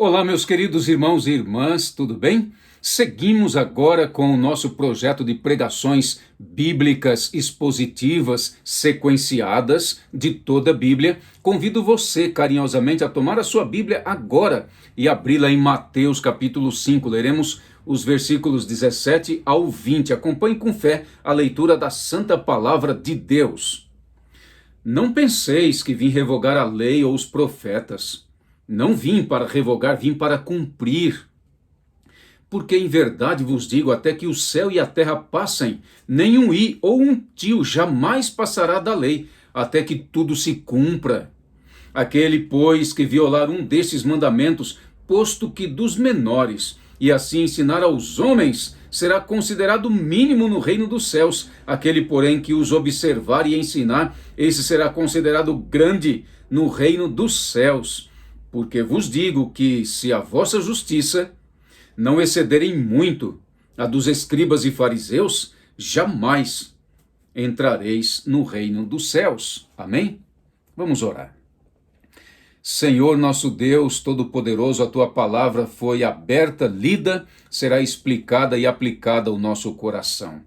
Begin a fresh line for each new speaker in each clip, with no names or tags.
Olá, meus queridos irmãos e irmãs, tudo bem? Seguimos agora com o nosso projeto de pregações bíblicas expositivas sequenciadas de toda a Bíblia. Convido você carinhosamente a tomar a sua Bíblia agora e abri-la em Mateus capítulo 5. Leremos os versículos 17 ao 20. Acompanhe com fé a leitura da Santa Palavra de Deus. Não penseis que vim revogar a lei ou os profetas. Não vim para revogar, vim para cumprir. Porque em verdade vos digo, até que o céu e a terra passem, nenhum i ou um tio jamais passará da lei, até que tudo se cumpra. Aquele, pois, que violar um destes mandamentos, posto que dos menores, e assim ensinar aos homens, será considerado mínimo no reino dos céus. Aquele, porém, que os observar e ensinar, esse será considerado grande no reino dos céus. Porque vos digo que, se a vossa justiça não excederem muito a dos escribas e fariseus, jamais entrareis no reino dos céus. Amém? Vamos orar. Senhor nosso Deus Todo-Poderoso, a tua palavra foi aberta, lida, será explicada e aplicada ao nosso coração.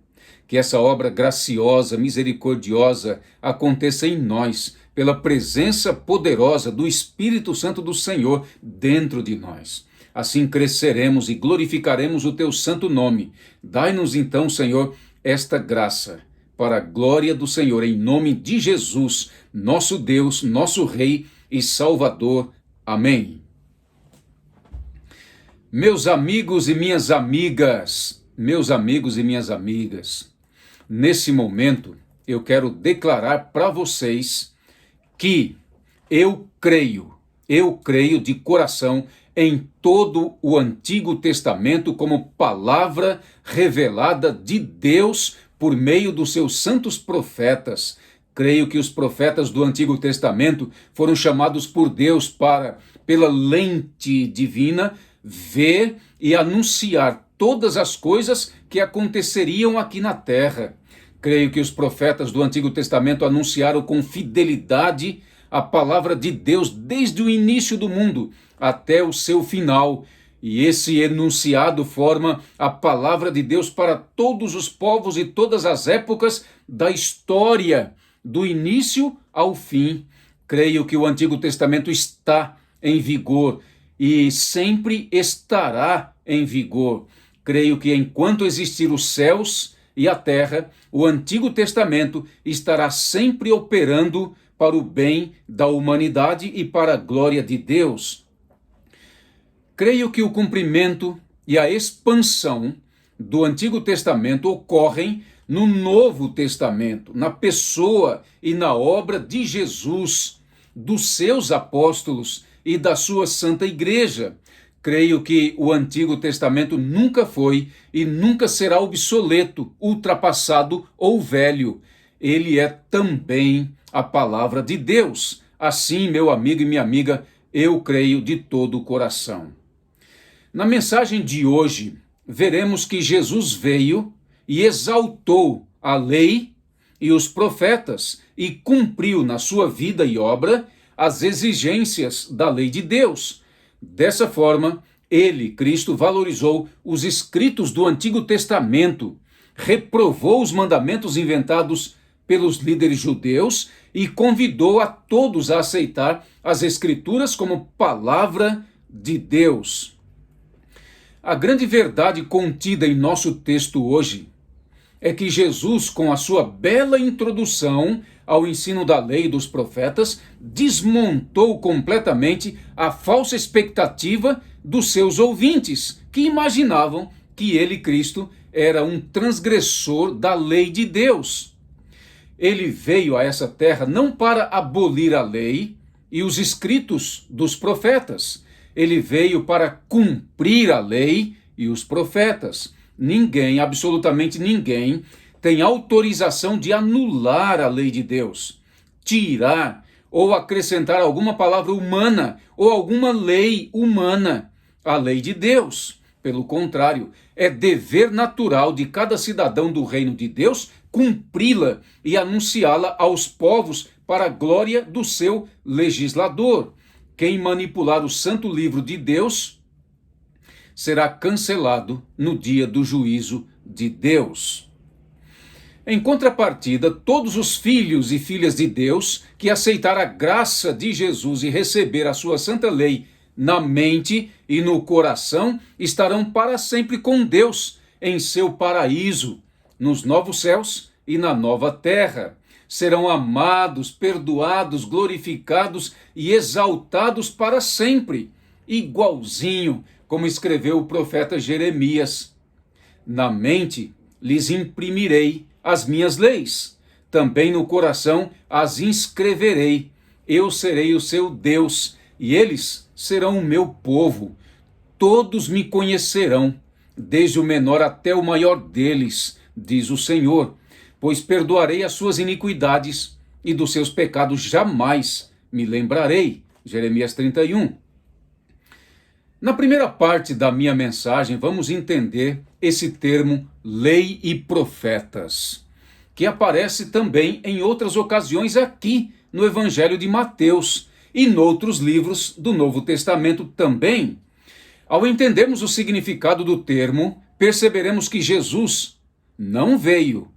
Que essa obra graciosa, misericordiosa aconteça em nós, pela presença poderosa do Espírito Santo do Senhor dentro de nós. Assim cresceremos e glorificaremos o teu santo nome. Dai-nos então, Senhor, esta graça, para a glória do Senhor, em nome de Jesus, nosso Deus, nosso Rei e Salvador. Amém. Meus amigos e minhas amigas, nesse momento eu quero declarar para vocês que eu creio de coração em todo o Antigo Testamento como palavra revelada de Deus por meio dos seus santos profetas. Creio que os profetas do Antigo Testamento foram chamados por Deus para, pela lente divina, ver e anunciar todas as coisas que aconteceriam aqui na terra. Creio que os profetas do Antigo Testamento anunciaram com fidelidade a palavra de Deus desde o início do mundo até o seu final. E esse enunciado forma a palavra de Deus para todos os povos e todas as épocas da história, do início ao fim. Creio que o Antigo Testamento está em vigor e sempre estará em vigor. Creio que enquanto existir os céus e a terra, o Antigo Testamento estará sempre operando para o bem da humanidade e para a glória de Deus. Creio que o cumprimento e a expansão do Antigo Testamento ocorrem no Novo Testamento, na pessoa e na obra de Jesus, dos seus apóstolos e da sua Santa Igreja. Creio que o Antigo Testamento nunca foi e nunca será obsoleto, ultrapassado ou velho. Ele é também a palavra de Deus. Assim, meu amigo e minha amiga, eu creio de todo o coração. Na mensagem de hoje, veremos que Jesus veio e exaltou a lei e os profetas e cumpriu na sua vida e obra as exigências da lei de Deus. Dessa forma, ele, Cristo, valorizou os escritos do Antigo Testamento, reprovou os mandamentos inventados pelos líderes judeus e convidou a todos a aceitar as Escrituras como palavra de Deus. A grande verdade contida em nosso texto hoje é que Jesus, com a sua bela introdução ao ensino da lei e dos profetas, desmontou completamente a falsa expectativa dos seus ouvintes, que imaginavam que ele, Cristo, era um transgressor da lei de Deus. Ele veio a essa terra não para abolir a lei e os escritos dos profetas. Ele veio para cumprir a lei e os profetas. Ninguém, absolutamente ninguém, tem autorização de anular a lei de Deus, tirar ou acrescentar alguma palavra humana ou alguma lei humana à lei de Deus. Pelo contrário, é dever natural de cada cidadão do reino de Deus cumpri-la e anunciá-la aos povos para a glória do seu legislador. quem manipular o santo livro de Deus será cancelado no dia do juízo de Deus. Em contrapartida, todos os filhos e filhas de Deus que aceitar a graça de Jesus e receber a sua santa lei na mente e no coração estarão para sempre com Deus em seu paraíso, nos novos céus e na nova terra. Serão amados, perdoados, glorificados e exaltados para sempre, igualzinho como escreveu o profeta Jeremias. Na mente lhes imprimirei as minhas leis, também no coração as inscreverei. Eu serei o seu Deus, e eles serão o meu povo. Todos me conhecerão, desde o menor até o maior deles, diz o Senhor, pois perdoarei as suas iniquidades, e dos seus pecados jamais me lembrarei. Jeremias 31. Na primeira parte da minha mensagem, vamos entender esse termo lei e profetas, que aparece também em outras ocasiões aqui no Evangelho de Mateus e noutros livros do Novo Testamento também. Ao entendermos o significado do termo, perceberemos que Jesus não veio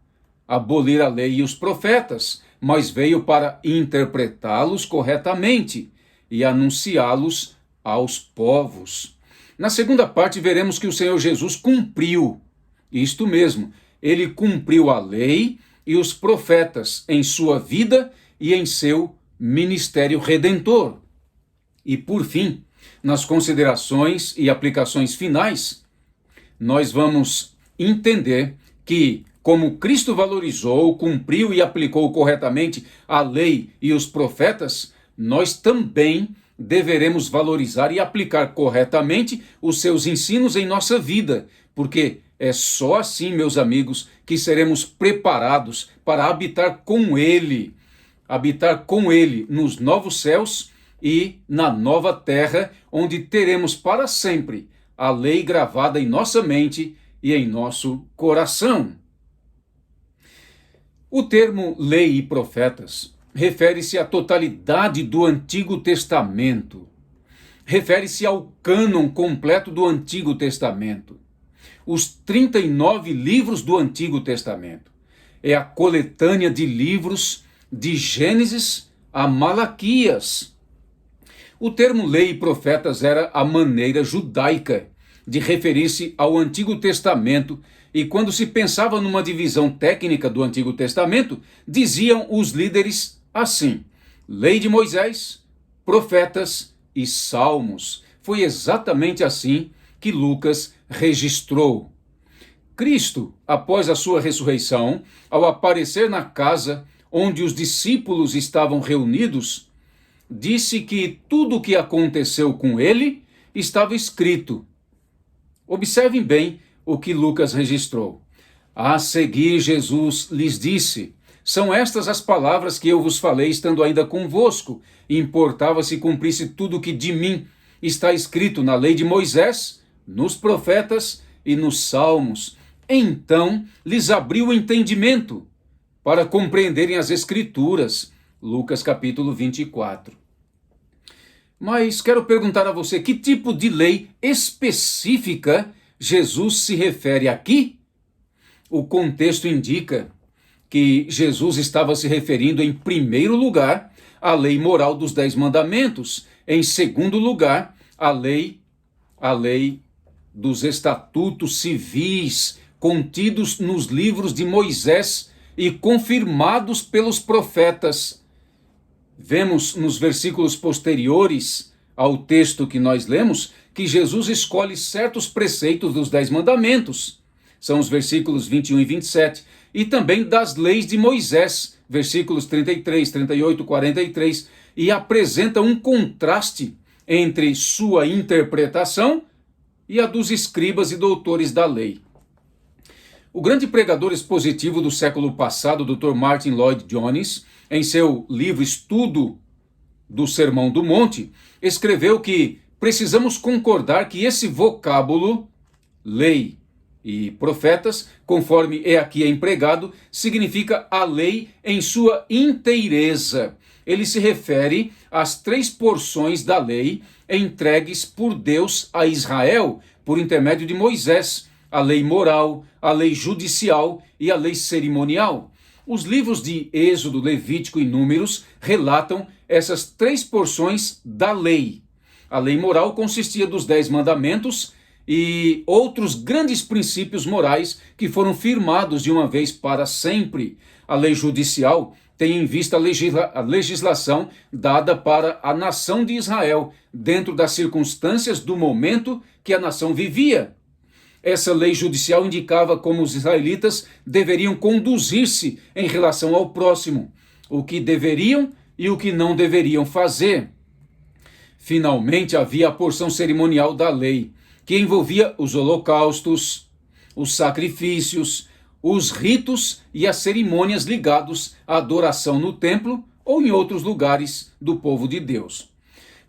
abolir a lei e os profetas, mas veio para interpretá-los corretamente e anunciá-los aos povos. Na segunda parte veremos que o Senhor Jesus cumpriu, isto mesmo, ele cumpriu a lei e os profetas em sua vida e em seu ministério redentor. E por fim, nas considerações e aplicações finais, nós vamos entender que, como Cristo valorizou, cumpriu e aplicou corretamente a lei e os profetas, nós também deveremos valorizar e aplicar corretamente os seus ensinos em nossa vida, porque é só assim, meus amigos, que seremos preparados para habitar com Ele nos novos céus e na nova terra, onde teremos para sempre a lei gravada em nossa mente e em nosso coração. O termo lei e profetas refere-se à totalidade do Antigo Testamento. Refere-se ao cânon completo do Antigo Testamento. Os 39 livros do Antigo Testamento. É a coletânea de livros de Gênesis a Malaquias. O termo lei e profetas era a maneira judaica de referir-se ao Antigo Testamento, e quando se pensava numa divisão técnica do Antigo Testamento, diziam os líderes assim: lei de Moisés, profetas e salmos. Foi exatamente assim que Lucas registrou. Cristo, após a sua ressurreição, ao aparecer na casa onde os discípulos estavam reunidos, disse que tudo o que aconteceu com ele estava escrito. Observem bem o que Lucas registrou. A seguir, Jesus lhes disse: são estas as palavras que eu vos falei estando ainda convosco. Importava se cumprisse tudo o que de mim está escrito na lei de Moisés, nos profetas e nos salmos. Então lhes abriu o entendimento para compreenderem as Escrituras. Lucas capítulo 24. Mas quero perguntar a você, que tipo de lei específica Jesus se refere aqui? O contexto indica que Jesus estava se referindo, em primeiro lugar, à lei moral dos 10 mandamentos, em segundo lugar, à lei dos estatutos civis contidos nos livros de Moisés e confirmados pelos profetas. Vemos nos versículos posteriores ao texto que nós lemos que Jesus escolhe certos preceitos dos 10 mandamentos. São os versículos 21 e 27, e também das leis de Moisés, versículos 33, 38, 43, e apresenta um contraste entre sua interpretação e a dos escribas e doutores da lei. O grande pregador expositivo do século passado, Dr. Martin Lloyd-Jones, em seu livro Estudo do Sermão do Monte, escreveu que precisamos concordar que esse vocábulo, lei e profetas, conforme é aqui empregado, significa a lei em sua inteireza, ele se refere às 3 porções da lei entregues por Deus a Israel por intermédio de Moisés: a lei moral, a lei judicial e a lei cerimonial. Os livros de Êxodo, Levítico e Números relatam essas 3 porções da lei. A lei moral consistia dos 10 mandamentos e outros grandes princípios morais que foram firmados de uma vez para sempre. A lei judicial tem em vista a legislação dada para a nação de Israel, dentro das circunstâncias do momento que a nação vivia. Essa lei judicial indicava como os israelitas deveriam conduzir-se em relação ao próximo, o que deveriam e o que não deveriam fazer. Finalmente, havia a porção cerimonial da lei, que envolvia os holocaustos, os sacrifícios, os ritos e as cerimônias ligados à adoração no templo ou em outros lugares do povo de Deus.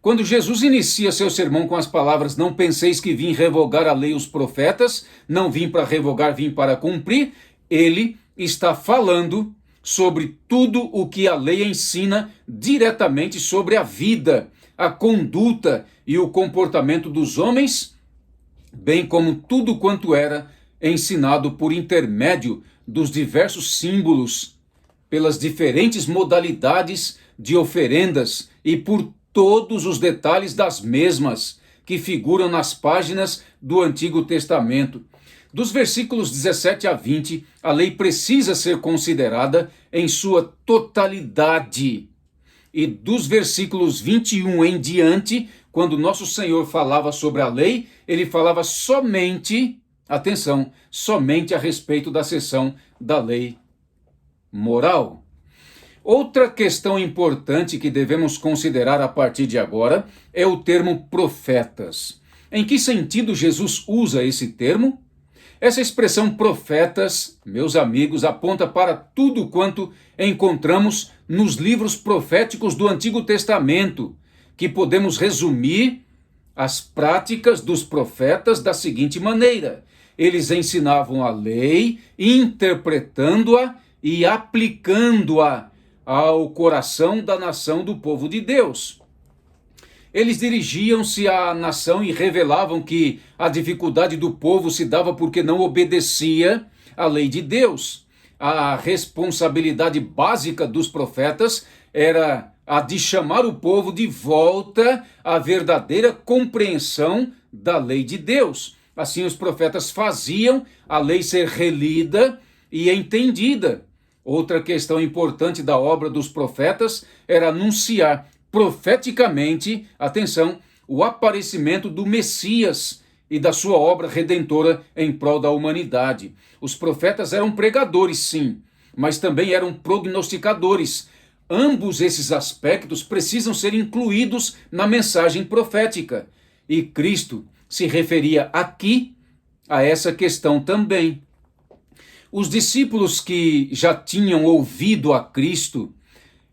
Quando Jesus inicia seu sermão com as palavras: não penseis que vim revogar a lei e os profetas, não vim para revogar, vim para cumprir, ele está falando sobre tudo o que a lei ensina diretamente sobre a vida, a conduta e o comportamento dos homens, bem como tudo quanto era ensinado por intermédio dos diversos símbolos, pelas diferentes modalidades de oferendas e por todos os detalhes das mesmas que figuram nas páginas do Antigo Testamento. Dos versículos 17 a 20, a lei precisa ser considerada em sua totalidade. E dos versículos 21 em diante, quando nosso Senhor falava sobre a lei, ele falava somente, atenção, somente a respeito da seção da lei moral. Outra questão importante que devemos considerar a partir de agora é o termo profetas. Em que sentido Jesus usa esse termo? Essa expressão profetas, meus amigos, aponta para tudo quanto encontramos nos livros proféticos do Antigo Testamento, que podemos resumir as práticas dos profetas da seguinte maneira: eles ensinavam a lei, interpretando-a e aplicando-a ao coração da nação do povo de Deus. Eles dirigiam-se à nação e revelavam que a dificuldade do povo se dava porque não obedecia à lei de Deus. A responsabilidade básica dos profetas era a de chamar o povo de volta à verdadeira compreensão da lei de Deus. Assim, os profetas faziam a lei ser relida e entendida. Outra questão importante da obra dos profetas era anunciar profeticamente, atenção, o aparecimento do Messias e da sua obra redentora em prol da humanidade. Os profetas eram pregadores, sim, mas também eram prognosticadores. Ambos esses aspectos precisam ser incluídos na mensagem profética. E Cristo se referia aqui a essa questão também. Os discípulos que já tinham ouvido a Cristo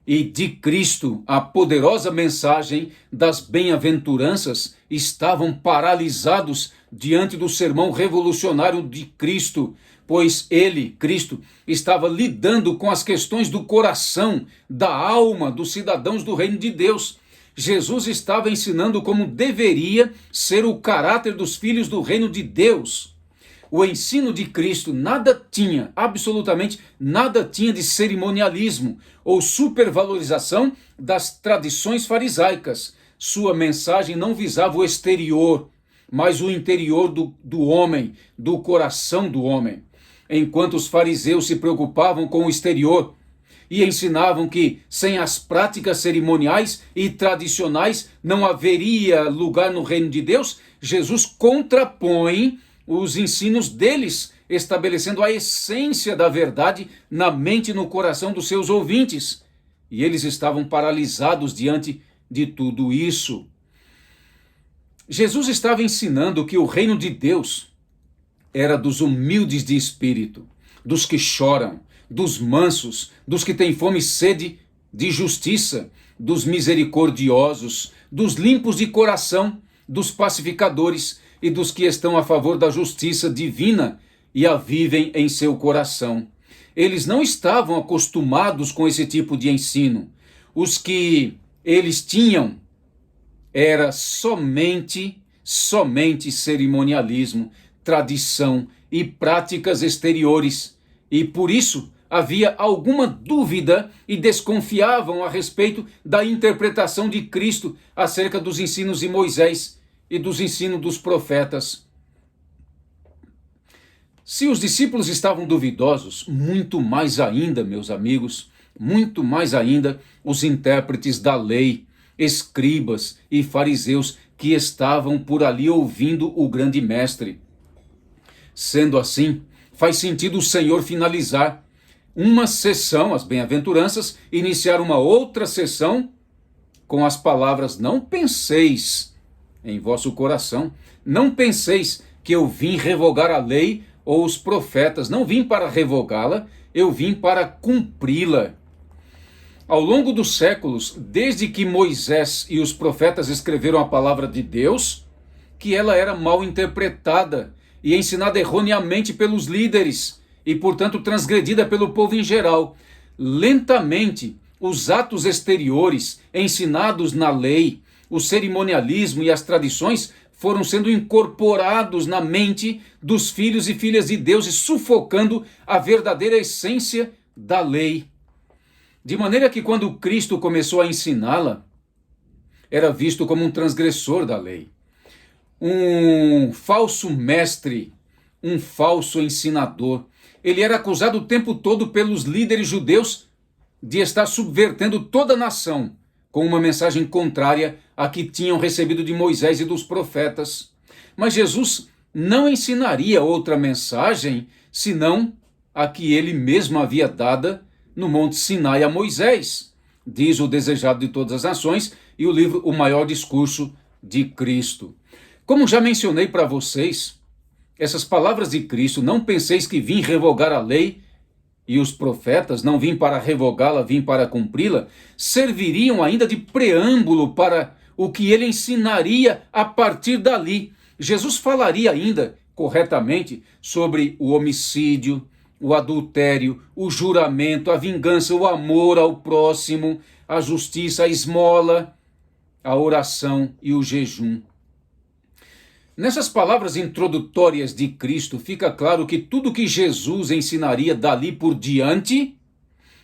e de Cristo a poderosa mensagem das bem-aventuranças estavam paralisados diante do sermão revolucionário de Cristo, pois ele, Cristo, estava lidando com as questões do coração, da alma dos cidadãos do reino de Deus. Jesus estava ensinando como deveria ser o caráter dos filhos do reino de Deus. O ensino de Cristo absolutamente nada tinha de cerimonialismo ou supervalorização das tradições farisaicas. Sua mensagem não visava o exterior, mas o interior do homem, do coração do homem. Enquanto os fariseus se preocupavam com o exterior e ensinavam que sem as práticas cerimoniais e tradicionais não haveria lugar no reino de Deus, Jesus contrapõe os ensinos deles, estabelecendo a essência da verdade na mente e no coração dos seus ouvintes. E eles estavam paralisados diante de tudo isso. Jesus estava ensinando que o reino de Deus era dos humildes de espírito, dos que choram, dos mansos, dos que têm fome e sede de justiça, dos misericordiosos, dos limpos de coração, dos pacificadores e dos que estão a favor da justiça divina e a vivem em seu coração. Eles não estavam acostumados com esse tipo de ensino. os que eles tinham era somente cerimonialismo, tradição e práticas exteriores. E por isso havia alguma dúvida e desconfiavam a respeito da interpretação de Cristo acerca dos ensinos de Moisés e dos ensinos dos profetas. Se os discípulos estavam duvidosos, muito mais ainda, meus amigos, muito mais ainda os intérpretes da lei, escribas e fariseus que estavam por ali ouvindo o grande mestre. Sendo assim, faz sentido o Senhor finalizar uma sessão, as bem-aventuranças, iniciar uma outra sessão com as palavras: não penseis em vosso coração, não penseis que eu vim revogar a lei ou os profetas, não vim para revogá-la, eu vim para cumpri-la. Ao longo dos séculos, desde que Moisés e os profetas escreveram a palavra de Deus, que ela era mal interpretada e ensinada erroneamente pelos líderes e, portanto, transgredida pelo povo em geral. Lentamente, os atos exteriores ensinados na lei, o cerimonialismo e as tradições foram sendo incorporados na mente dos filhos e filhas de Deus e sufocando a verdadeira essência da lei. De maneira que quando Cristo começou a ensiná-la, era visto como um transgressor da lei, um falso mestre, um falso ensinador. Ele era acusado o tempo todo pelos líderes judeus de estar subvertendo toda a nação com uma mensagem contrária à que tinham recebido de Moisés e dos profetas. Mas Jesus não ensinaria outra mensagem senão a que ele mesmo havia dada no Monte Sinai a Moisés, diz o Desejado de Todas as Nações e o livro O Maior Discurso de Cristo. Como já mencionei para vocês, essas palavras de Cristo: não penseis que vim revogar a lei e os profetas, não vim para revogá-la, vim para cumpri-la, serviriam ainda de preâmbulo para o que ele ensinaria a partir dali. Jesus falaria ainda, corretamente, sobre o homicídio, o adultério, o juramento, a vingança, o amor ao próximo, a justiça, a esmola, a oração e o jejum. Nessas palavras introdutórias de Cristo, fica claro que tudo que Jesus ensinaria dali por diante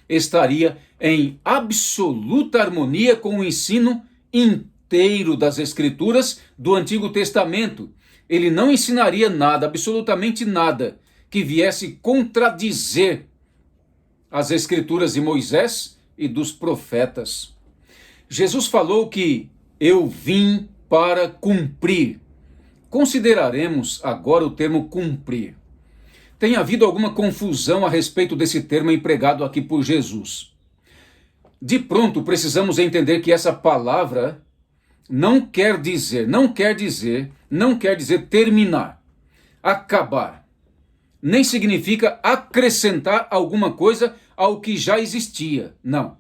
estaria em absoluta harmonia com o ensino inteiro das Escrituras do Antigo Testamento. Ele não ensinaria nada, absolutamente nada, que viesse contradizer as Escrituras de Moisés e dos profetas. Jesus falou que eu vim para cumprir. Consideraremos agora o termo cumprir. Tem havido alguma confusão a respeito desse termo empregado aqui por Jesus. De pronto, precisamos entender que essa palavra não quer dizer terminar, acabar. Nem significa acrescentar alguma coisa ao que já existia. Não.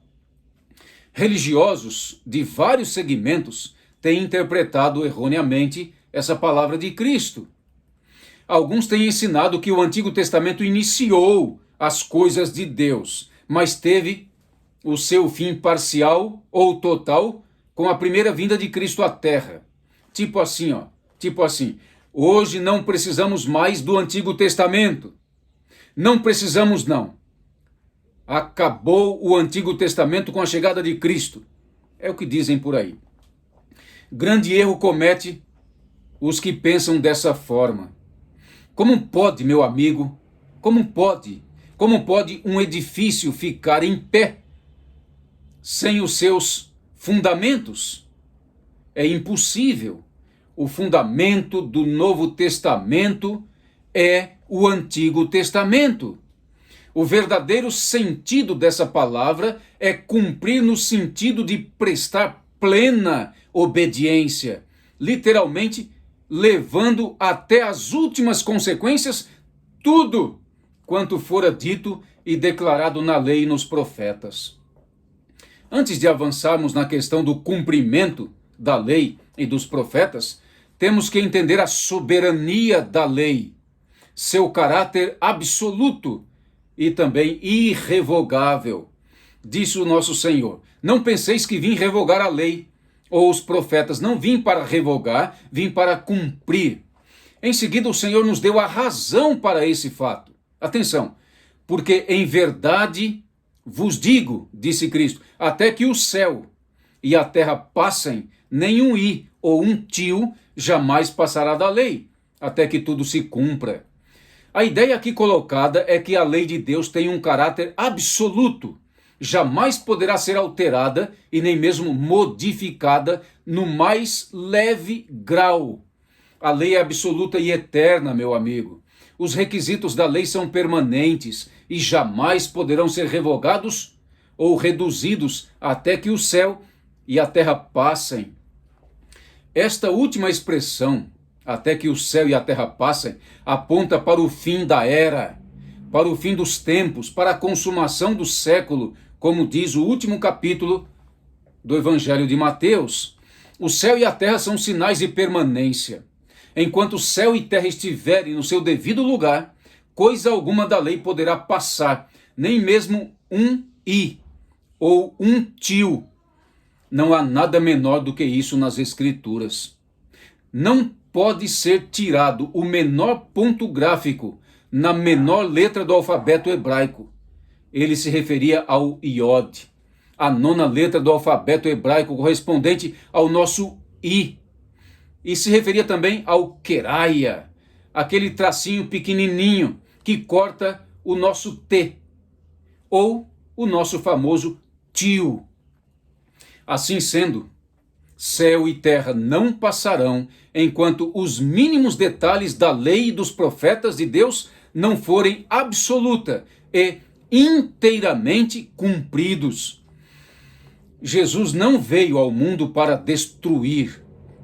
Religiosos de vários segmentos têm interpretado erroneamente essa palavra de Cristo. Alguns têm ensinado que o Antigo Testamento iniciou as coisas de Deus, mas teve o seu fim parcial ou total com a primeira vinda de Cristo à Terra. Tipo assim, hoje não precisamos mais do Antigo Testamento. Não precisamos, não. Acabou o Antigo Testamento com a chegada de Cristo. É o que dizem por aí. Grande erro comete os que pensam dessa forma. Como pode, meu amigo, como pode um edifício ficar em pé sem os seus fundamentos? É impossível. O fundamento do Novo Testamento é o Antigo Testamento. O verdadeiro sentido dessa palavra é cumprir no sentido de prestar plena obediência, literalmente levando até as últimas consequências tudo quanto fora dito e declarado na lei e nos profetas. Antes de avançarmos na questão do cumprimento da lei e dos profetas, temos que entender a soberania da lei, seu caráter absoluto e também irrevogável. Disse o nosso Senhor: Não penseis que vim revogar a lei ou os profetas. Não vim para revogar, vim para cumprir. Em seguida, o Senhor nos deu a razão para esse fato. Atenção, porque em verdade vos digo, disse Cristo, até que o céu e a terra passem, nenhum i ou um tio jamais passará da lei, até que tudo se cumpra. A ideia aqui colocada é que a lei de Deus tem um caráter absoluto, jamais poderá ser alterada e nem mesmo modificada no mais leve grau. A lei é absoluta e eterna, meu amigo. Os requisitos da lei são permanentes e jamais poderão ser revogados ou reduzidos até que o céu e a terra passem. Esta última expressão, até que o céu e a terra passem, aponta para o fim da era, para o fim dos tempos, para a consumação do século, como diz o último capítulo do Evangelho de Mateus. O céu e a terra são sinais de permanência. Enquanto céu e terra estiverem no seu devido lugar, coisa alguma da lei poderá passar, nem mesmo um i ou um tio. Não há nada menor do que isso nas Escrituras. Não pode ser tirado o menor ponto gráfico na menor letra do alfabeto hebraico. Ele se referia ao iod, a nona letra do alfabeto hebraico correspondente ao nosso i. E se referia também ao queraia, aquele tracinho pequenininho que corta o nosso T, ou o nosso famoso tio. Assim sendo, céu e terra não passarão enquanto os mínimos detalhes da lei e dos profetas de Deus não forem absoluta e inteiramente cumpridos. Jesus não veio ao mundo para destruir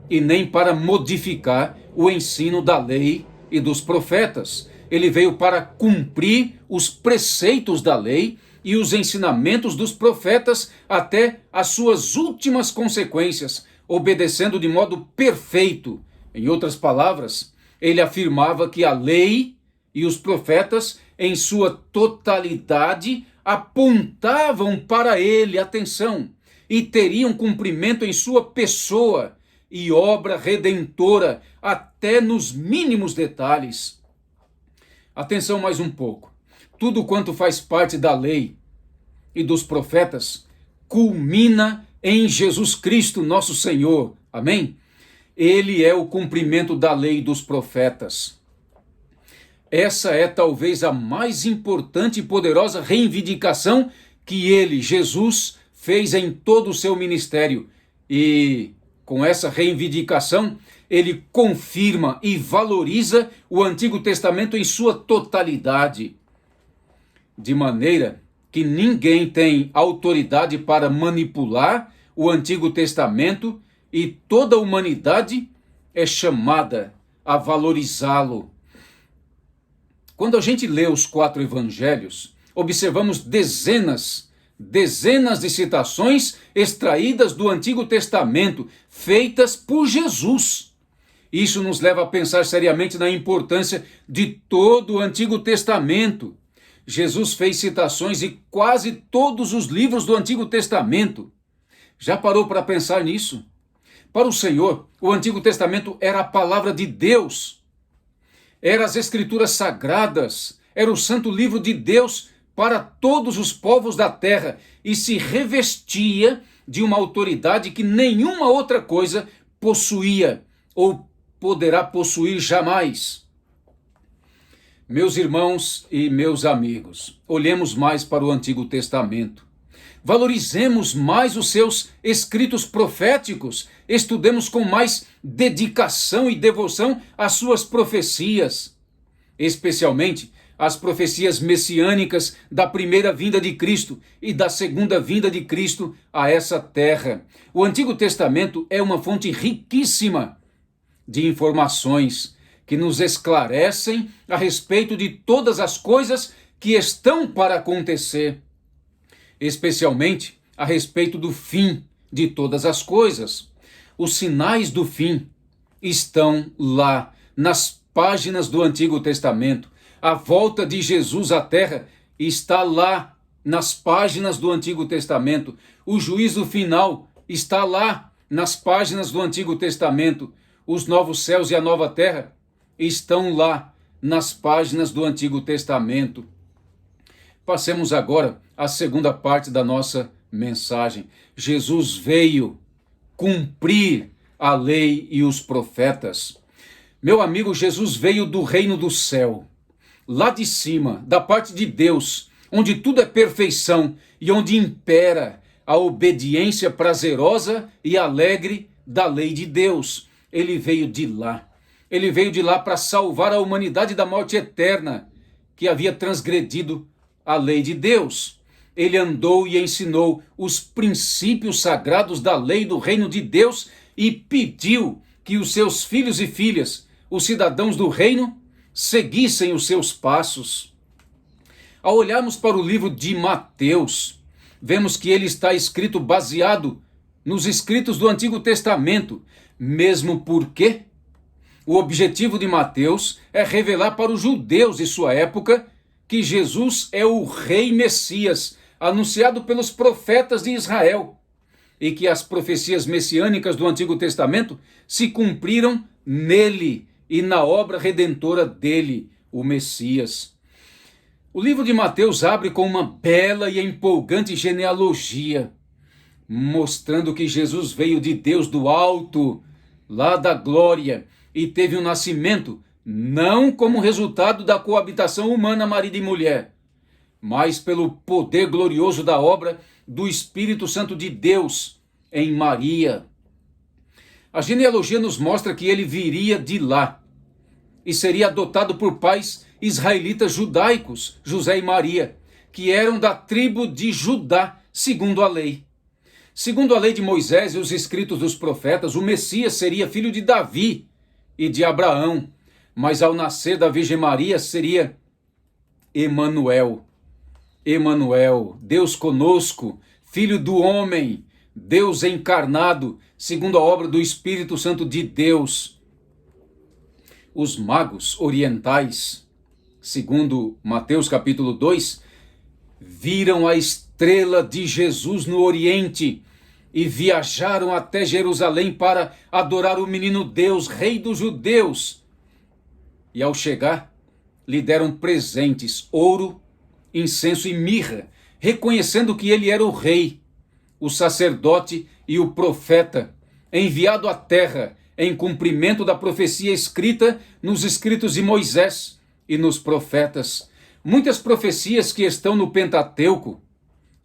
e nem para modificar o ensino da lei e dos profetas. Ele veio para cumprir os preceitos da lei e os ensinamentos dos profetas até as suas últimas consequências, obedecendo de modo perfeito. Em outras palavras, ele afirmava que a lei e os profetas, em sua totalidade, apontavam para ele, atenção, e teriam cumprimento em sua pessoa e obra redentora, até nos mínimos detalhes. Atenção mais um pouco. Tudo quanto faz parte da lei e dos profetas culmina em Jesus Cristo, nosso Senhor. Amém? Ele é o cumprimento da lei e dos profetas. Essa é talvez a mais importante e poderosa reivindicação que ele, Jesus, fez em todo o seu ministério. E com essa reivindicação, ele confirma e valoriza o Antigo Testamento em sua totalidade, de maneira que ninguém tem autoridade para manipular o Antigo Testamento e toda a humanidade é chamada a valorizá-lo. Quando a gente lê os 4 evangelhos, observamos dezenas de citações extraídas do Antigo Testamento, feitas por Jesus. Isso nos leva a pensar seriamente na importância de todo o Antigo Testamento. Jesus fez citações de quase todos os livros do Antigo Testamento. Já parou para pensar nisso? Para o Senhor, o Antigo Testamento era a palavra de Deus. Era as Escrituras Sagradas, era o Santo Livro de Deus para todos os povos da terra e se revestia de uma autoridade que nenhuma outra coisa possuía ou poderá possuir jamais. Meus irmãos e meus amigos, olhemos mais para o Antigo Testamento. Valorizemos mais os seus escritos proféticos, estudemos com mais dedicação e devoção as suas profecias, especialmente as profecias messiânicas da primeira vinda de Cristo e da segunda vinda de Cristo a essa terra. O Antigo Testamento é uma fonte riquíssima de informações que nos esclarecem a respeito de todas as coisas que estão para acontecer, especialmente a respeito do fim de todas as coisas. Os sinais do fim estão lá, nas páginas do Antigo Testamento. A volta de Jesus à terra está lá nas páginas do Antigo Testamento. O juízo final está lá nas páginas do Antigo Testamento. Os novos céus e a nova terra estão lá nas páginas do Antigo Testamento. Passemos agora à segunda parte da nossa mensagem. Jesus veio cumprir a lei e os profetas. Meu amigo, Jesus veio do reino do céu, lá de cima, da parte de Deus, onde tudo é perfeição e onde impera a obediência prazerosa e alegre da lei de Deus. Ele veio de lá. Ele veio de lá para salvar a humanidade da morte eterna, que havia transgredido a lei de Deus. Ele andou e ensinou os princípios sagrados da lei do reino de Deus e pediu que os seus filhos e filhas, os cidadãos do reino, seguissem os seus passos. Ao olharmos para o livro de Mateus, vemos que ele está escrito baseado nos escritos do Antigo Testamento, mesmo porque o objetivo de Mateus é revelar para os judeus de sua época que Jesus é o Rei Messias, anunciado pelos profetas de Israel, e que as profecias messiânicas do Antigo Testamento se cumpriram nele e na obra redentora dele, o Messias. O livro de Mateus abre com uma bela e empolgante genealogia, mostrando que Jesus veio de Deus do alto, lá da glória, e teve um nascimento não como resultado da coabitação humana marido e mulher, mas pelo poder glorioso da obra do Espírito Santo de Deus em Maria. A genealogia nos mostra que ele viria de lá e seria adotado por pais israelitas judaicos, José e Maria, que eram da tribo de Judá, segundo a lei. Segundo a lei de Moisés e os escritos dos profetas, o Messias seria filho de Davi e de Abraão, mas ao nascer da Virgem Maria seria Emanuel. Emanuel, Deus conosco, Filho do homem, Deus encarnado, segundo a obra do Espírito Santo de Deus. Os magos orientais, segundo Mateus capítulo 2, viram a estrela de Jesus no Oriente e viajaram até Jerusalém para adorar o menino Deus, Rei dos judeus. E ao chegar, lhe deram presentes, ouro, incenso e mirra, reconhecendo que ele era o rei, o sacerdote e o profeta, enviado à terra em cumprimento da profecia escrita nos escritos de Moisés e nos profetas. Muitas profecias que estão no Pentateuco,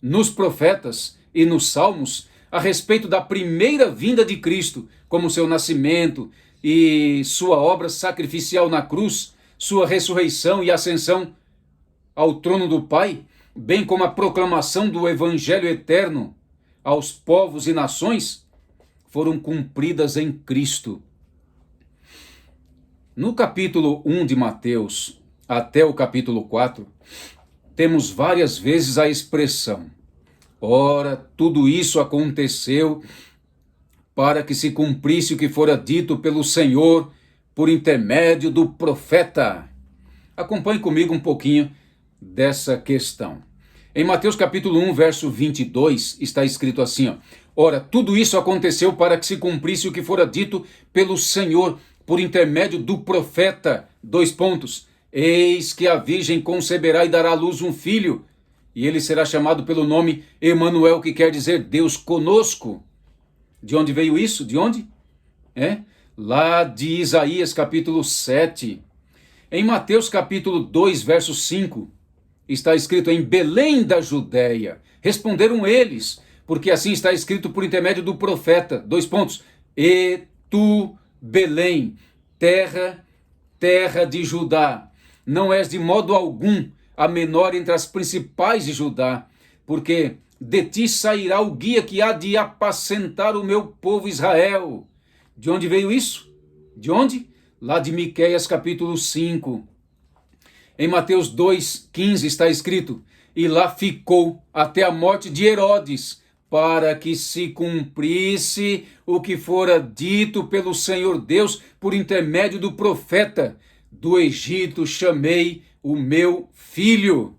nos profetas e nos Salmos, a respeito da primeira vinda de Cristo, como seu nascimento e sua obra sacrificial na cruz, sua ressurreição e ascensão ao trono do Pai, bem como a proclamação do Evangelho eterno aos povos e nações, foram cumpridas em Cristo. No capítulo 1 de Mateus até o capítulo 4, temos várias vezes a expressão: ora, tudo isso aconteceu para que se cumprisse o que fora dito pelo Senhor por intermédio do profeta. Acompanhe comigo um pouquinho dessa questão. Em Mateus capítulo 1, verso 22, está escrito assim, ó: ora, tudo isso aconteceu para que se cumprisse o que fora dito pelo Senhor por intermédio do profeta. : eis que a virgem conceberá e dará à luz um filho, e ele será chamado pelo nome Emanuel, que quer dizer Deus conosco. De onde veio isso? De onde? Lá de Isaías capítulo 7. Em Mateus capítulo 2, verso 5, está escrito: em Belém da Judéia. Responderam eles, porque assim está escrito por intermédio do profeta. : e tu, Belém, terra de Judá, não és de modo algum a menor entre as principais de Judá, porque de ti sairá o guia que há de apacentar o meu povo Israel. De onde veio isso? De onde? Lá de Miqueias capítulo 5. Em Mateus 2,15 está escrito: e lá ficou até a morte de Herodes, para que se cumprisse o que fora dito pelo Senhor Deus por intermédio do profeta: do Egito chamei o meu filho.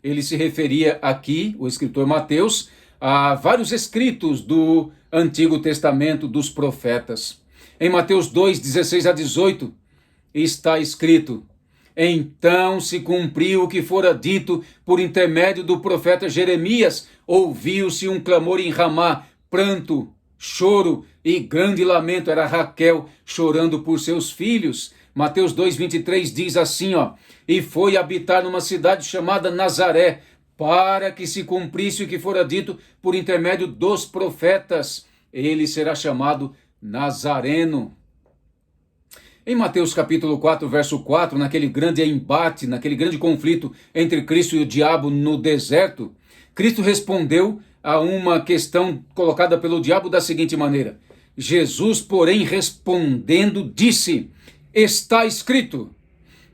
Ele se referia aqui, o escritor Mateus, a vários escritos do Antigo Testamento dos profetas. Em Mateus 2, 16 a 18, está escrito: então se cumpriu o que fora dito por intermédio do profeta Jeremias, ouviu-se um clamor em Ramá, pranto, choro e grande lamento. Era Raquel chorando por seus filhos. Mateus 2,23 diz assim, e foi habitar numa cidade chamada Nazaré, para que se cumprisse o que fora dito por intermédio dos profetas. Ele será chamado Nazareno. Em Mateus capítulo 4, verso 4, naquele grande embate, naquele grande conflito entre Cristo e o diabo no deserto, Cristo respondeu a uma questão colocada pelo diabo da seguinte maneira: Jesus, porém, respondendo, disse: está escrito,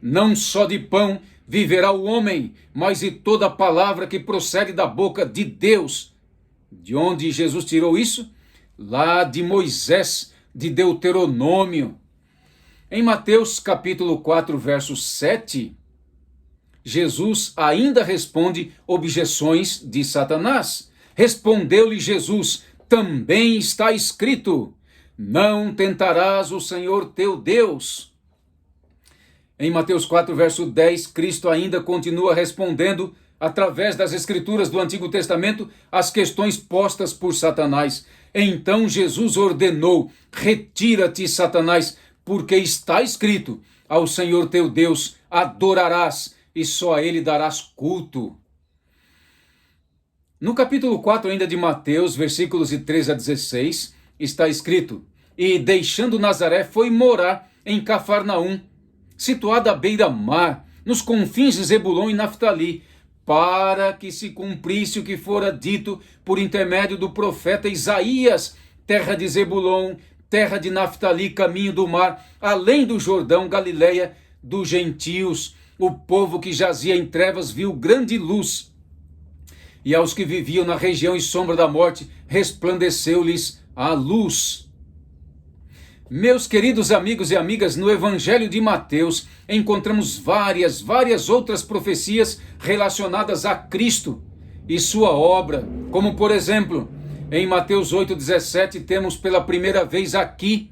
não só de pão viverá o homem, mas de toda palavra que procede da boca de Deus. De onde Jesus tirou isso? Lá de Moisés, de Deuteronômio. Em Mateus capítulo 4, verso 7, Jesus ainda responde objeções de Satanás. Respondeu-lhe Jesus: também está escrito, não tentarás o Senhor teu Deus. Em Mateus 4, verso 10, Cristo ainda continua respondendo, através das escrituras do Antigo Testamento, as questões postas por Satanás. Então Jesus ordenou: retira-te, Satanás, porque está escrito, ao Senhor teu Deus adorarás e só a ele darás culto. No capítulo 4 ainda de Mateus, versículos de 13 a 16, está escrito: e deixando Nazaré foi morar em Cafarnaum, situada à beira-mar, nos confins de Zebulon e Naftali, para que se cumprisse o que fora dito por intermédio do profeta Isaías: terra de Zebulon, terra de Naftali, caminho do mar, além do Jordão, Galileia dos gentios. O povo que jazia em trevas viu grande luz, e aos que viviam na região e sombra da morte, resplandeceu-lhes a luz. Meus queridos amigos e amigas, no Evangelho de Mateus encontramos várias outras profecias relacionadas a Cristo e sua obra, como por exemplo, em Mateus 8,17 temos pela primeira vez aqui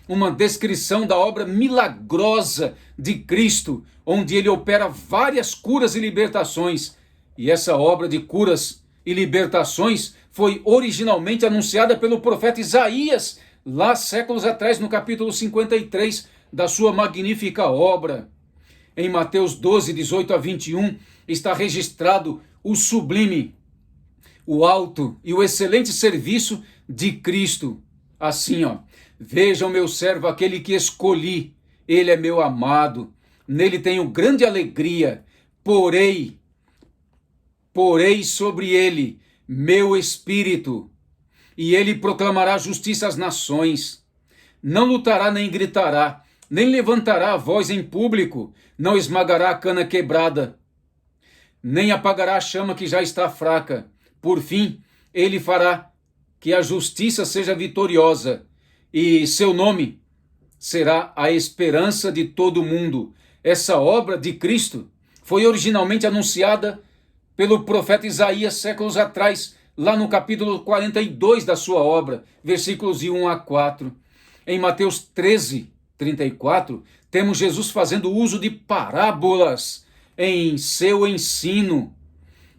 uma descrição da obra milagrosa de Cristo, onde ele opera várias curas e libertações. E essa obra de curas e libertações foi originalmente anunciada pelo profeta Isaías, lá séculos atrás, no capítulo 53 da sua magnífica obra. Em Mateus 12, 18 a 21, está registrado o sublime, o alto e o excelente serviço de Cristo. Assim, vejam meu servo, aquele que escolhi, ele é meu amado, nele tenho grande alegria, porei sobre ele meu espírito, e ele proclamará justiça às nações. Não lutará nem gritará, nem levantará a voz em público, não esmagará a cana quebrada, nem apagará a chama que já está fraca. Por fim, ele fará que a justiça seja vitoriosa, e seu nome será a esperança de todo o mundo. Essa obra de Cristo foi originalmente anunciada pelo profeta Isaías séculos atrás, lá no capítulo 42 da sua obra, versículos de 1 a 4. Em Mateus 13, 34, temos Jesus fazendo uso de parábolas em seu ensino.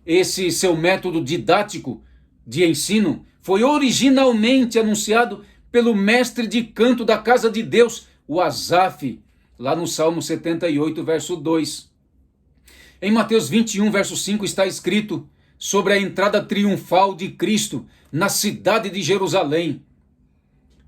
Esse seu método didático de ensino foi originalmente anunciado pelo mestre de canto da casa de Deus, o Asaf, lá no Salmo 78, verso 2. Em Mateus 21, verso 5, está escrito sobre a entrada triunfal de Cristo na cidade de Jerusalém.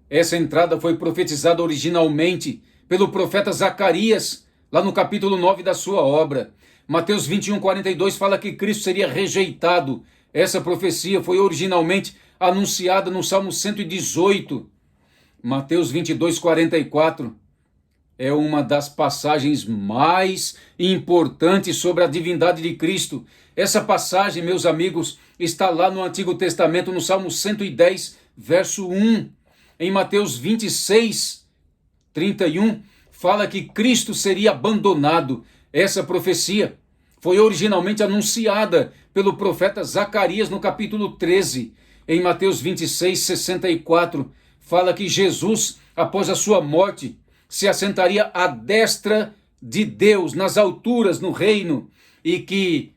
Essa entrada foi profetizada originalmente pelo profeta Zacarias, lá no capítulo 9 da sua obra. Mateus 21, 42 fala que Cristo seria rejeitado. Essa profecia foi originalmente anunciada no Salmo 118. Mateus 22, 44 é uma das passagens mais importantes sobre a divindade de Cristo. Essa passagem, meus amigos, está lá no Antigo Testamento, no Salmo 110, verso 1. Em Mateus 26, 31, fala que Cristo seria abandonado. Essa profecia foi originalmente anunciada pelo profeta Zacarias no capítulo 13. Em Mateus 26, 64, fala que Jesus, após a sua morte, se assentaria à destra de Deus, nas alturas, no reino, e que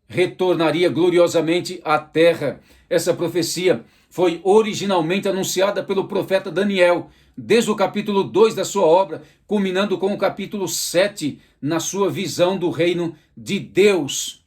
retornaria gloriosamente à terra. Essa profecia foi originalmente anunciada pelo profeta Daniel, desde o capítulo 2 da sua obra, culminando com o capítulo 7, na sua visão do reino de Deus.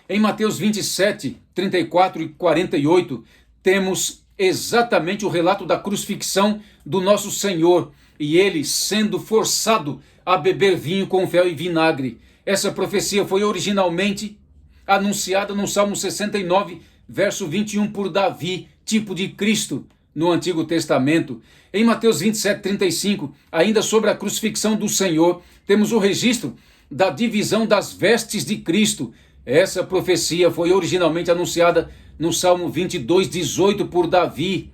Em Mateus 27, 34 e 48, temos exatamente o relato da crucifixão do nosso Senhor, e ele sendo forçado a beber vinho com fel e vinagre. Essa profecia foi originalmente anunciada no Salmo 69, verso 21, por Davi, tipo de Cristo, no Antigo Testamento. Em Mateus 27, 35, ainda sobre a crucifixão do Senhor, temos o registro da divisão das vestes de Cristo. Essa profecia foi originalmente anunciada no Salmo 22, 18, por Davi.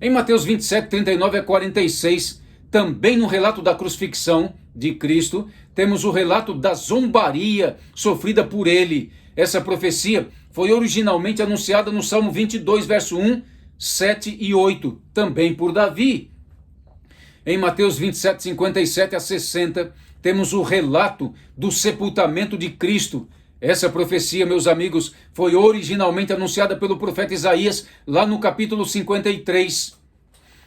Em Mateus 27, 39 a 46, também no relato da crucifixão de Cristo, temos o relato da zombaria sofrida por ele. Essa profecia foi originalmente anunciada no Salmo 22, verso 1, 7 e 8, também por Davi. Em Mateus 27, 57 a 60, temos o relato do sepultamento de Cristo. Essa profecia, meus amigos, foi originalmente anunciada pelo profeta Isaías, lá no capítulo 53.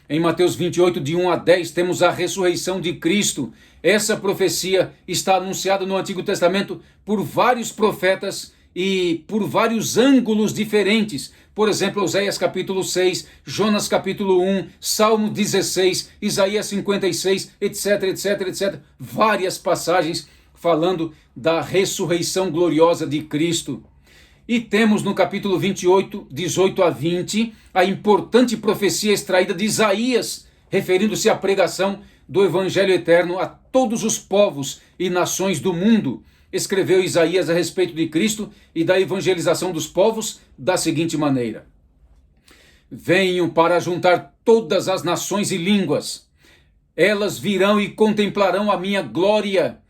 Em Mateus 28, de 1 a 10, temos a ressurreição de Cristo. Essa profecia está anunciada no Antigo Testamento por vários profetas e por vários ângulos diferentes. Por exemplo, Oséias capítulo 6, Jonas capítulo 1, Salmo 16, Isaías 56, etc, etc, etc. Várias passagens falando da ressurreição gloriosa de Cristo. E temos no capítulo 28, 18 a 20, a importante profecia extraída de Isaías, referindo-se à pregação do Evangelho eterno a todos os povos e nações do mundo. Escreveu Isaías a respeito de Cristo e da evangelização dos povos da seguinte maneira: venho para juntar todas as nações e línguas. Elas virão e contemplarão a minha glória.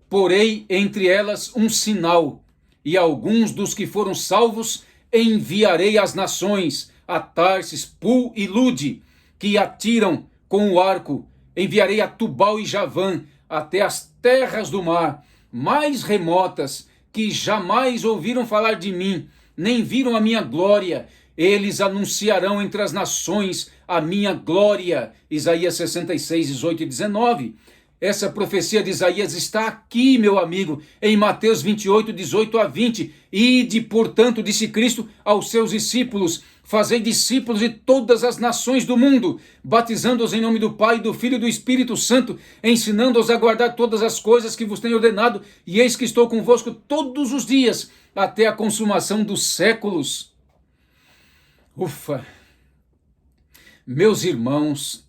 Porei entre elas um sinal, e alguns dos que foram salvos enviarei às nações, a Tarsis, Pul e Lude, que atiram com o arco. Enviarei a Tubal e Javã, até as terras do mar, mais remotas, que jamais ouviram falar de mim, nem viram a minha glória. Eles anunciarão entre as nações a minha glória. Isaías 66, 18 e 19. Essa profecia de Isaías está aqui, meu amigo, em Mateus 28, 18 a 20. Ide, portanto, disse Cristo aos seus discípulos, fazei discípulos de todas as nações do mundo, batizando-os em nome do Pai, do Filho e do Espírito Santo, ensinando-os a guardar todas as coisas que vos tenho ordenado, e eis que estou convosco todos os dias, até a consumação dos séculos. Ufa! Meus irmãos,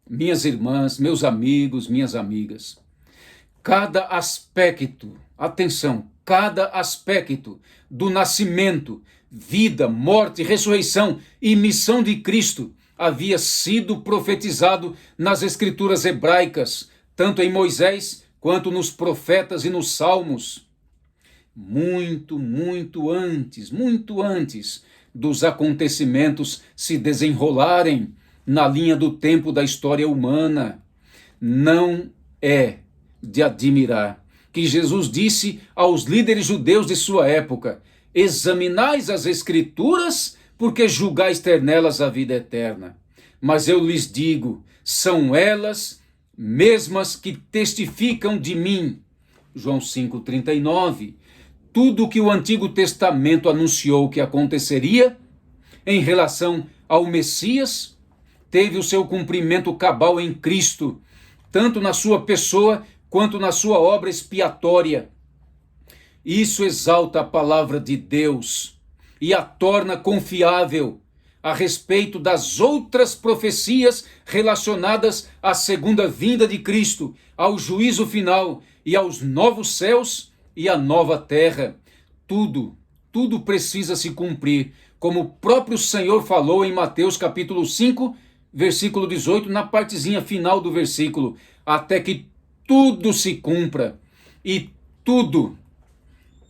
minhas irmãs, meus amigos, minhas amigas, cada aspecto, atenção, cada aspecto do nascimento, vida, morte, ressurreição e missão de Cristo havia sido profetizado nas escrituras hebraicas, tanto em Moisés quanto nos profetas e nos salmos. Muito antes dos acontecimentos se desenrolarem na linha do tempo da história humana. Não é de admirar que Jesus disse aos líderes judeus de sua época: examinais as escrituras, porque julgais ter nelas a vida eterna. Mas eu lhes digo, são elas mesmas que testificam de mim. João 5,39. Tudo que o Antigo Testamento anunciou que aconteceria em relação ao Messias teve o seu cumprimento cabal em Cristo, tanto na sua pessoa quanto na sua obra expiatória. Isso exalta a palavra de Deus e a torna confiável a respeito das outras profecias relacionadas à segunda vinda de Cristo, ao juízo final e aos novos céus e à nova terra. Tudo precisa se cumprir, como o próprio Senhor falou em Mateus capítulo 5, versículo 18, na partezinha final do versículo, até que tudo se cumpra. E tudo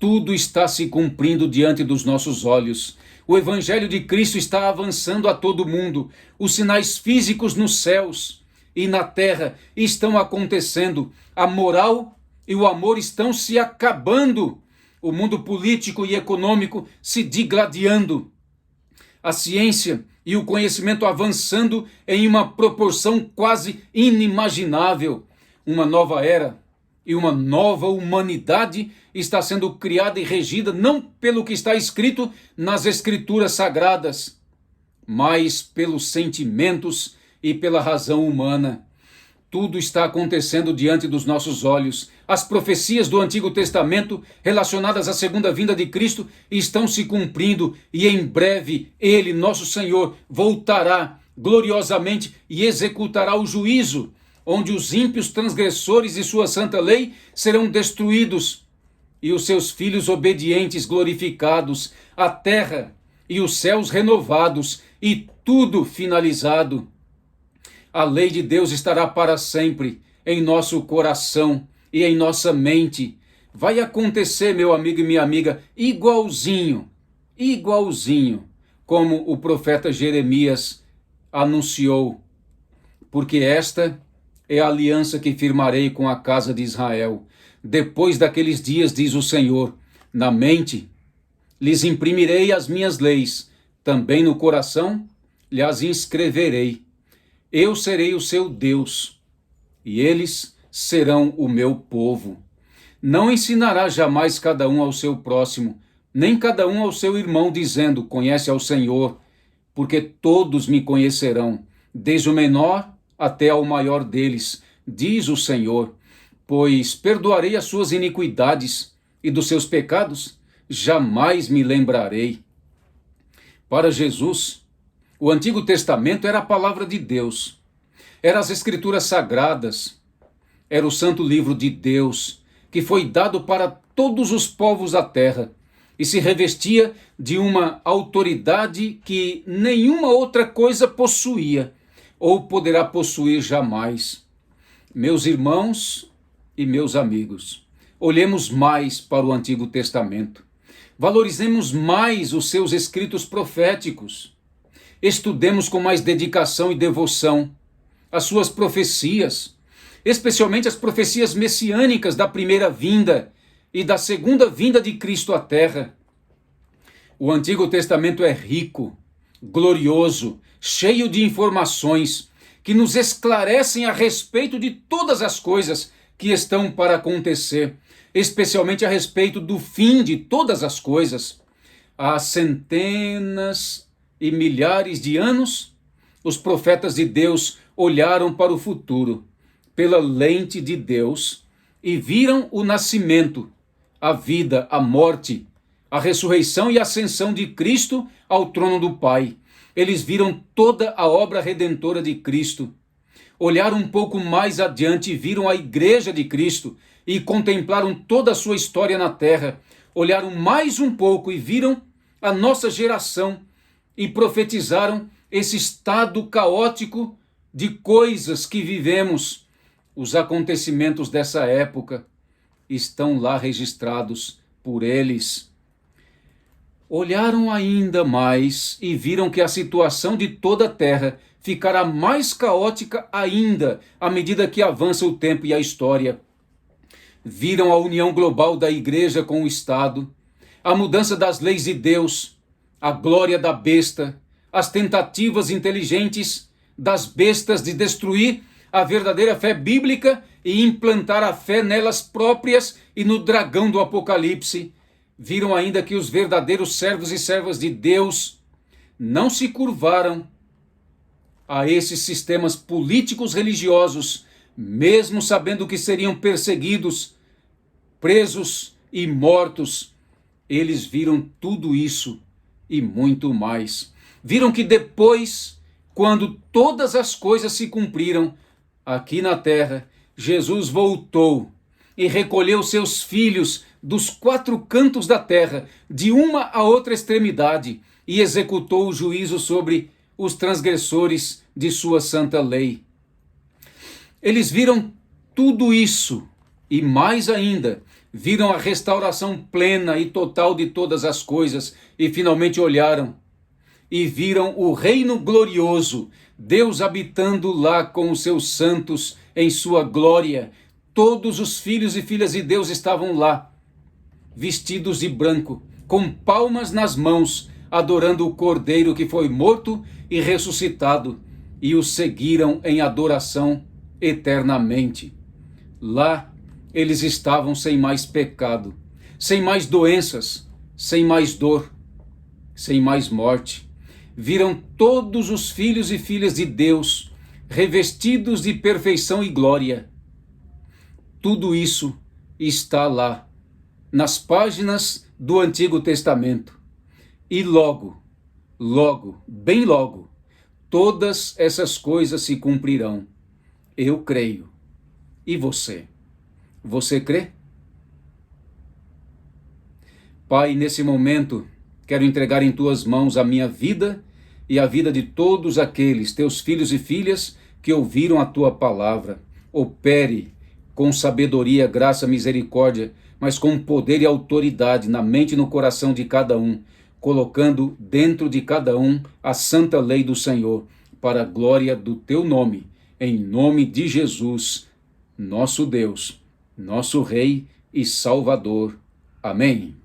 tudo está se cumprindo diante dos nossos olhos. O Evangelho de Cristo está avançando a todo mundo. Os sinais físicos nos céus e na terra estão acontecendo. A moral e o amor estão se acabando. O mundo político e econômico se digladiando. A ciência e o conhecimento avançando em uma proporção quase inimaginável. Uma nova era e uma nova humanidade está sendo criada e regida não pelo que está escrito nas Escrituras Sagradas, mas pelos sentimentos e pela razão humana. Tudo está acontecendo diante dos nossos olhos. As profecias do Antigo Testamento relacionadas à segunda vinda de Cristo estão se cumprindo e em breve Ele, nosso Senhor, voltará gloriosamente e executará o juízo, onde os ímpios transgressores de sua santa lei serão destruídos e os seus filhos obedientes glorificados, a terra e os céus renovados e tudo finalizado. A lei de Deus estará para sempre em nosso coração e em nossa mente. Vai acontecer, meu amigo e minha amiga, igualzinho como o profeta Jeremias anunciou, porque esta é a aliança que firmarei com a casa de Israel. Depois daqueles dias, diz o Senhor, na mente lhes imprimirei as minhas leis, também no coração lhes inscreverei. Eu serei o seu Deus, e eles serão o meu povo. Não ensinará jamais cada um ao seu próximo, nem cada um ao seu irmão, dizendo, conhece ao Senhor, porque todos me conhecerão, desde o menor até ao maior deles, diz o Senhor, pois perdoarei as suas iniquidades e dos seus pecados jamais me lembrarei. Para Jesus, o Antigo Testamento era a palavra de Deus, eram as Escrituras Sagradas, era o Santo Livro de Deus, que foi dado para todos os povos da terra e se revestia de uma autoridade que nenhuma outra coisa possuía ou poderá possuir jamais. Meus irmãos e meus amigos, olhemos mais para o Antigo Testamento, valorizemos mais os seus escritos proféticos, estudemos com mais dedicação e devoção as suas profecias, especialmente as profecias messiânicas da primeira vinda e da segunda vinda de Cristo à terra. O Antigo Testamento é rico, glorioso, cheio de informações que nos esclarecem a respeito de todas as coisas que estão para acontecer, especialmente a respeito do fim de todas as coisas. Há centenas e milhares de anos, os profetas de Deus olharam para o futuro pela lente de Deus e viram o nascimento, a vida, a morte, a ressurreição e a ascensão de Cristo ao trono do Pai. Eles viram toda a obra redentora de Cristo. Olharam um pouco mais adiante e viram a igreja de Cristo e contemplaram toda a sua história na terra. Olharam mais um pouco e viram a nossa geração e profetizaram esse estado caótico de coisas que vivemos. Os acontecimentos dessa época estão lá registrados por eles. Olharam ainda mais e viram que a situação de toda a terra ficará mais caótica ainda à medida que avança o tempo e a história. Viram a união global da igreja com o Estado, a mudança das leis de Deus, a glória da besta, as tentativas inteligentes das bestas de destruir a verdadeira fé bíblica e implantar a fé nelas próprias e no dragão do Apocalipse. Viram ainda que os verdadeiros servos e servas de Deus não se curvaram a esses sistemas políticos religiosos, mesmo sabendo que seriam perseguidos, presos e mortos. Eles viram tudo isso e muito mais. Viram que depois, quando todas as coisas se cumpriram aqui na terra, Jesus voltou e recolheu seus filhos dos quatro cantos da terra, de uma a outra extremidade, e executou o juízo sobre os transgressores de sua santa lei. Eles viram tudo isso, e mais ainda, viram a restauração plena e total de todas as coisas e finalmente olharam e viram o reino glorioso, Deus habitando lá com os seus santos em sua glória. Todos os filhos e filhas de Deus estavam lá, vestidos de branco, com palmas nas mãos, adorando o Cordeiro que foi morto e ressuscitado, e o seguiram em adoração eternamente. Lá eles estavam sem mais pecado, sem mais doenças, sem mais dor, sem mais morte. Viram todos os filhos e filhas de Deus revestidos de perfeição e glória. Tudo isso está lá, nas páginas do Antigo Testamento. E logo, bem logo, todas essas coisas se cumprirão. Eu creio. E você? Você crê? Pai, nesse momento, quero entregar em tuas mãos a minha vida e a vida de todos aqueles, teus filhos e filhas, que ouviram a tua palavra. Opere com sabedoria, graça, misericórdia, mas com poder e autoridade na mente e no coração de cada um, colocando dentro de cada um a santa lei do Senhor, para a glória do teu nome, em nome de Jesus, nosso Deus, nosso Rei e Salvador. Amém.